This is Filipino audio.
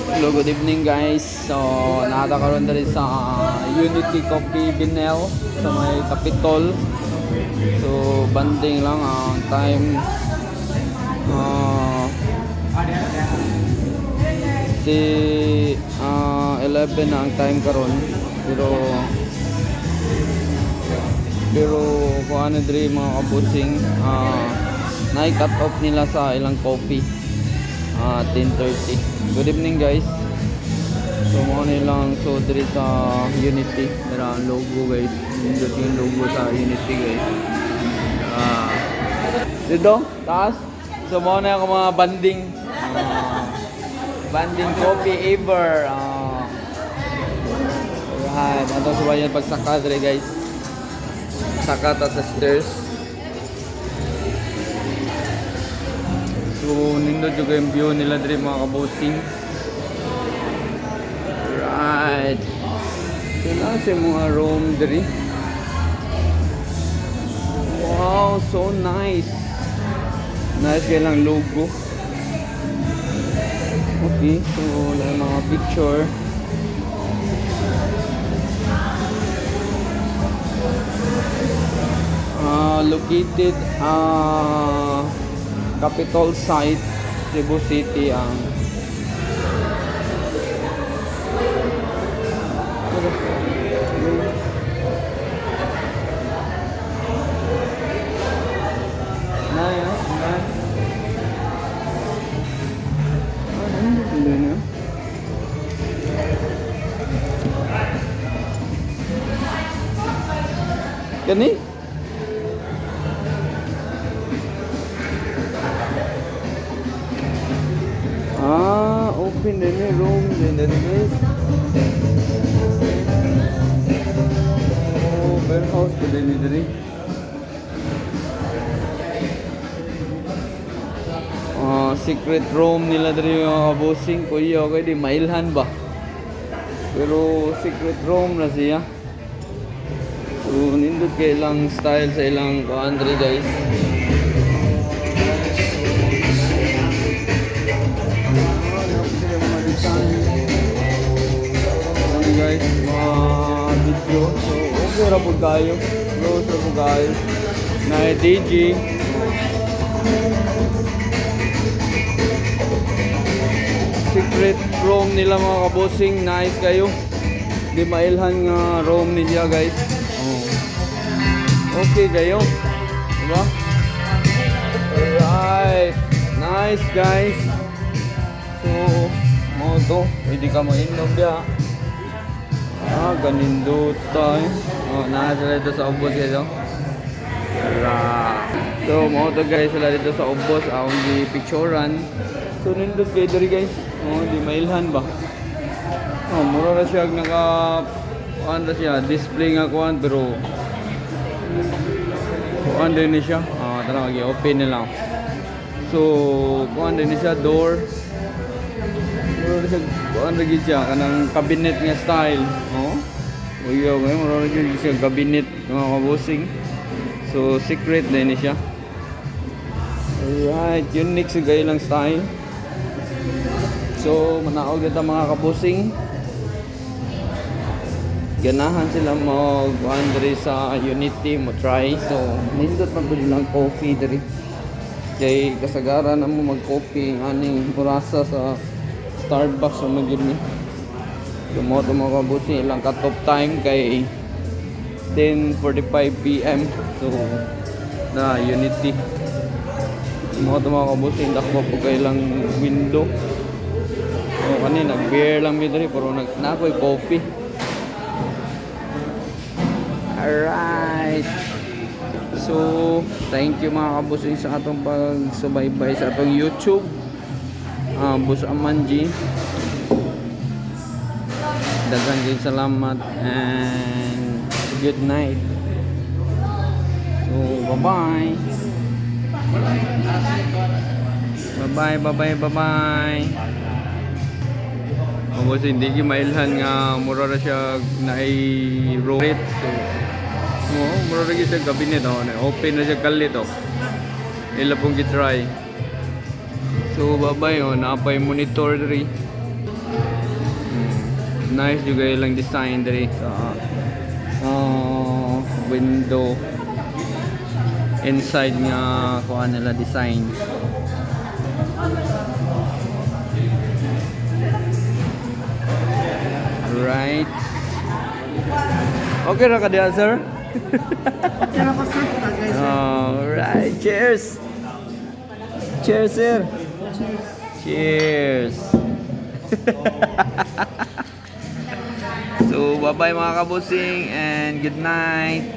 Hello, good evening guys. So, nakakaroon na rin sa Unity Coffee Binel sa may Capitol. So, banding lang ang time. Si 11 na ang time karon. Pero kung ano diri mga kabusing, na-cut off nila sa ilang coffee. 10:30. Good evening guys. So mo nilang so diri sa Unity, pero ang logo guys, yung logo sa Unity guys. Dito, taas. So mo na ako mga banding. Banding coffee ever. Alright, ato sa bayan pagsaka diri guys. Saka ta sa stairs. So, nindot juga yung view nila diri mga kabusing. Right. Sila sa mga room diri. Wow, so nice. Nice kaya lang logo. Okay, so wala mga picture. Located Capitol site, Cebu City ang Gani? Open din eh, room din guys. Oh, warehouse pa din diri. Secret room nila diri mga kabusing. Kuya, okay di mailhan ba? Pero secret room na siya. So, nindot kay ilang style sa ilang country guys. Guys, mga video. So, okay ra po kayo. Close ra po kayo. Na DJ. Secret room nila mga kabosing. Nice kayo. Di mailhan nga room nila guys. Okay kayo. Diba? Alright. Nice guys. So, mo to. Pwede ka mainom dia. Ganindot tayo. Nakasala dito sa ubos kayo. So, mga to guys, sila dito sa ubos. Akong di picturean. So, nindot kayo diri guys. Di mailhan ba? Mura na siya naka... Kuhan na siya. Display nga kuhan. Pero... Kuhan din siya. Tara, mag-open na lang. So, kuhan din siya. Door. Kuhan lagi siya. Kanang cabinet nga style. Uyo, meron lagi siya cabinet mga kabusing. So secret din siya. Alright, unique sa gaya lang style. So manaog dito mga kabusing. Ganahan sila mag-kuhan diri sa Unity mo try. So nindot man pud lang coffee diri. Kay kasagaran na mo mag-coffee aning burasa sa Starbucks o magid ni. Tumoto mga kabusing, ilang cut-off time kay 10:45 PM. So, na Unity. Tumoto mga kabusing, dakbo po kay ilang window. So, nag-beer lang midri, pero nakoy coffee. Alright. So, thank you mga kabusing sa atong pagsubaybay sa atong YouTube. Boss Amanji. Daghang din salamat and good night. So bye-bye. Bye-bye. Kasi hindi ki mailhan nga mura ra siya na i-rate. So mura ra siya cabinet open na siya kalit ila pong gitry. So bye-bye napay monitor diri. Nice juga ilang design dari sa window. Inside nga kuha nila design. Right. Okay ra ka diha, sir? Okay na po, sir. Guys, Alright. Cheers. Cheers, sir. Cheers. So, bye-bye mga kabusing and good night.